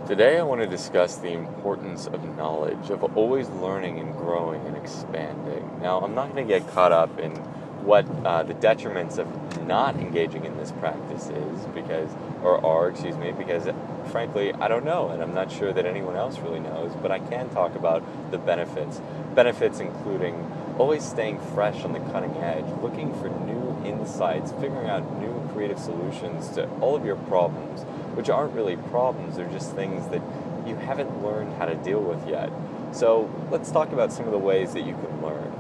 Today I want to discuss the importance of knowledge, of always learning and growing and expanding. Now, I'm not going to get caught up in what the detriments of not engaging in this practice is, because frankly, I don't know, and I'm not sure that anyone else really knows, but I can talk about the benefits. Benefits including always staying fresh on the cutting edge, looking for new insights, figuring out new creative solutions to all of your problems, which aren't really problems, they're just things that you haven't learned how to deal with yet. So let's talk about some of the ways that you can learn.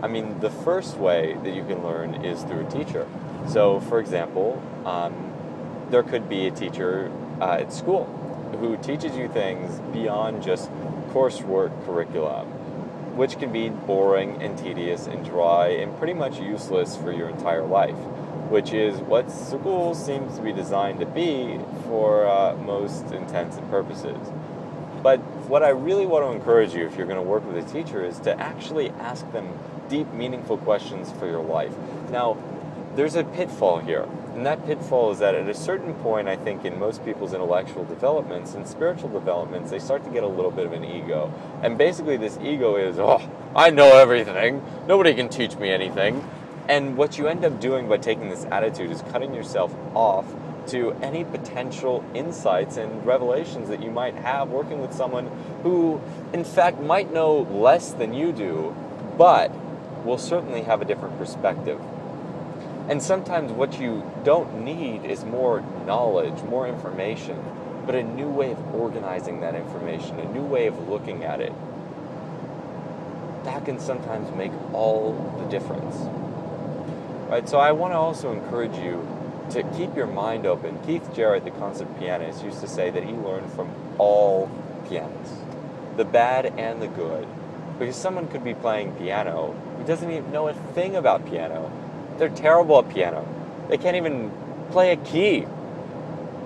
I mean, the first way that you can learn is through a teacher. So, for example, there could be a teacher at school who teaches you things beyond just coursework curriculum, which can be boring and tedious and dry and pretty much useless for your entire life, which is what school seems to be designed to be for most intents and purposes. But what I really want to encourage you, if you're going to work with a teacher, is to actually ask them deep, meaningful questions for your life. Now, there's a pitfall here, and that pitfall is that at a certain point, I think, in most people's intellectual developments and spiritual developments, they start to get a little bit of an ego. And basically this ego is, oh, I know everything, nobody can teach me anything. And what you end up doing by taking this attitude is cutting yourself off to any potential insights and revelations that you might have working with someone who, in fact, might know less than you do, but will certainly have a different perspective. And sometimes what you don't need is more knowledge, more information, but a new way of organizing that information, a new way of looking at it. That can sometimes make all the difference. Right, so I want to also encourage you to keep your mind open. Keith Jarrett, the concert pianist, used to say that he learned from all pianists, the bad and the good. Because someone could be playing piano who doesn't even know a thing about piano. They're terrible at piano. They can't even play a key,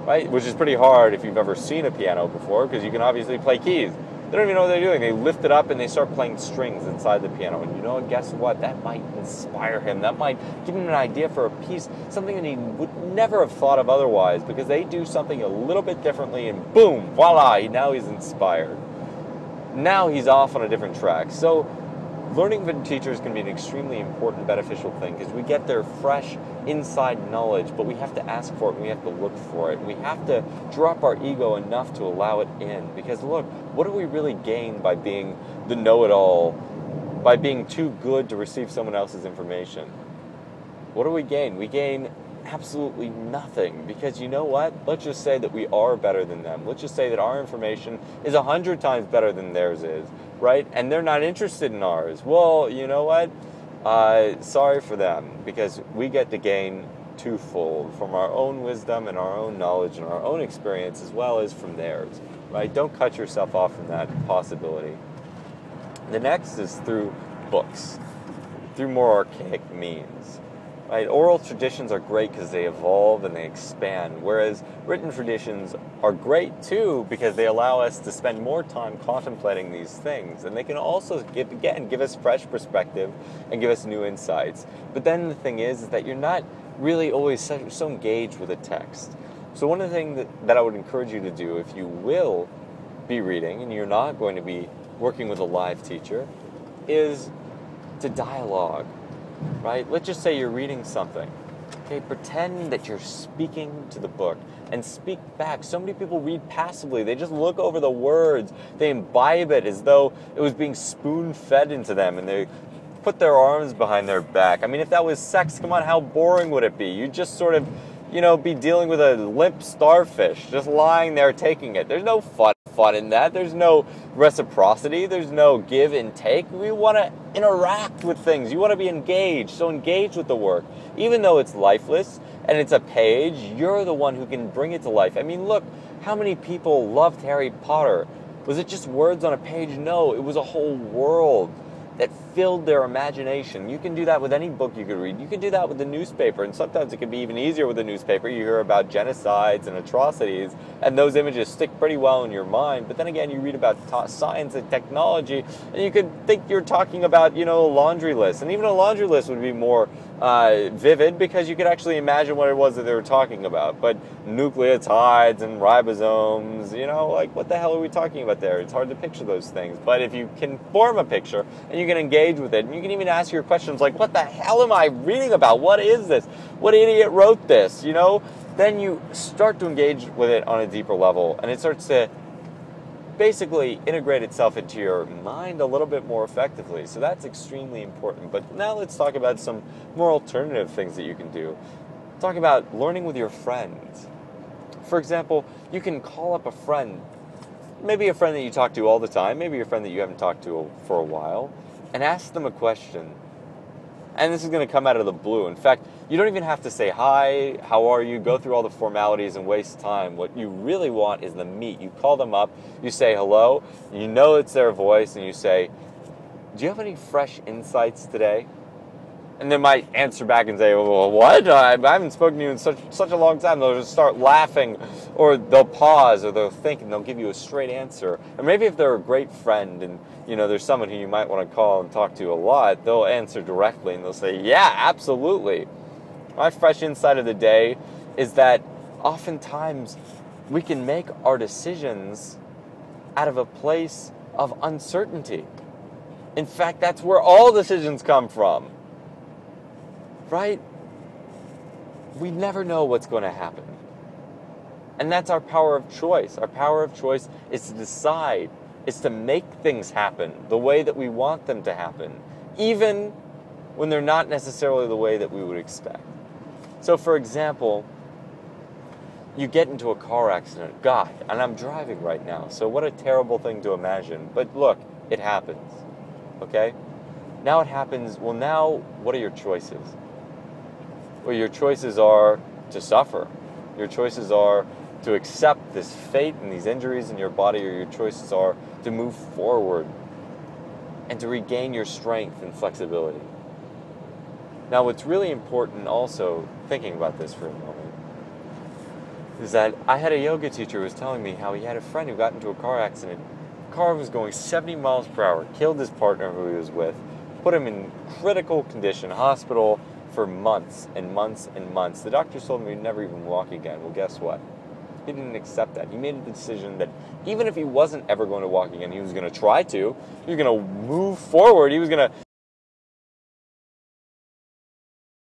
right? Which is pretty hard if you've ever seen a piano before, because you can obviously play keys. They don't even know what they're doing. They lift it up and they start playing strings inside the piano. And you know, guess what? That might inspire him. That might give him an idea for a piece, something that he would never have thought of otherwise, because they do something a little bit differently and boom, voila, now he's inspired. Now he's off on a different track. So learning from teachers can be an extremely important, beneficial thing, because we get their fresh inside knowledge, but we have to ask for it, and we have to look for it. We have to drop our ego enough to allow it in, because look, what do we really gain by being the know-it-all, by being too good to receive someone else's information? What do we gain? We gain absolutely nothing, because you know what? Let's just say that we are better than them. Let's just say that our information is 100 times better than theirs is, right? And they're not interested in ours. Well, you know what? Sorry for them, because we get to gain twofold from our own wisdom and our own knowledge and our own experience, as well as from theirs, right? Don't cut yourself off from that possibility. The next is through books, through more archaic means. Right? Oral traditions are great because they evolve and they expand, whereas written traditions are great too because they allow us to spend more time contemplating these things, and they can also give us fresh perspective and give us new insights. But then the thing is that you're not really always so engaged with a text. So one of the things that I would encourage you to do, if you will be reading and you're not going to be working with a live teacher, is to dialogue. Right? Let's just say you're reading something. Okay, pretend that you're speaking to the book and speak back. So many people read passively. They just look over the words. They imbibe it as though it was being spoon-fed into them, and they put their arms behind their back. I mean, if that was sex, come on, how boring would it be? You'd just sort of, be dealing with a limp starfish, just lying there taking it. There's no fun in that. There's no reciprocity. There's no give and take. We want to interact with things. You want to be engaged. So engage with the work. Even though it's lifeless and it's a page, you're the one who can bring it to life. I mean, look, how many people loved Harry Potter? Was it just words on a page? No, it was a whole world that filled their imagination. You can do that with any book you could read. You can do that with the newspaper, and sometimes it can be even easier with the newspaper. You hear about genocides and atrocities, and those images stick pretty well in your mind. But then again, you read about science and technology, and you could think you're talking about, a laundry list. And even a laundry list would be more vivid because you could actually imagine what it was that they were talking about. But nucleotides and ribosomes, like what the hell are we talking about there? It's hard to picture those things. But if you can form a picture and you can engage with it, and you can even ask your questions like, what the hell am I reading about? What is this? What idiot wrote this? Then you start to engage with it on a deeper level, and it starts to basically integrate itself into your mind a little bit more effectively. So that's extremely important. But now let's talk about some more alternative things that you can do. Talk about learning with your friends. For example, you can call up a friend, maybe a friend that you talk to all the time, maybe a friend that you haven't talked to for a while, and ask them a question. And this is going to come out of the blue. In fact, you don't even have to say, hi, how are you? Go through all the formalities and waste time. What you really want is the meat. You call them up, you say hello, you know it's their voice, and you say, do you have any fresh insights today? And they might answer back and say, well, what? I haven't spoken to you in such a long time. They'll just start laughing, or they'll pause, or they'll think, and they'll give you a straight answer. Or maybe if they're a great friend and there's someone who you might want to call and talk to a lot, they'll answer directly and they'll say, yeah, absolutely. My fresh insight of the day is that oftentimes we can make our decisions out of a place of uncertainty. In fact, that's where all decisions come from. Right? We never know what's going to happen. And that's our power of choice. Our power of choice is to decide, is to make things happen the way that we want them to happen, even when they're not necessarily the way that we would expect. So, for example, you get into a car accident. God, and I'm driving right now, so what a terrible thing to imagine. But look, it happens. Okay? Now it happens. Well, now, what are your choices? Well, your choices are to suffer. Your choices are to accept this fate and these injuries in your body, or your choices are to move forward and to regain your strength and flexibility. Now, what's really important also, thinking about this for a moment, is that I had a yoga teacher who was telling me how he had a friend who got into a car accident. The car was going 70 miles per hour, killed his partner who he was with, put him in critical condition, hospital for months and months and months. The doctors told him he'd never even walk again. Well, guess what? He didn't accept that. He made a decision that even if he wasn't ever going to walk again, he was going to try to. He was going to move forward. He was going to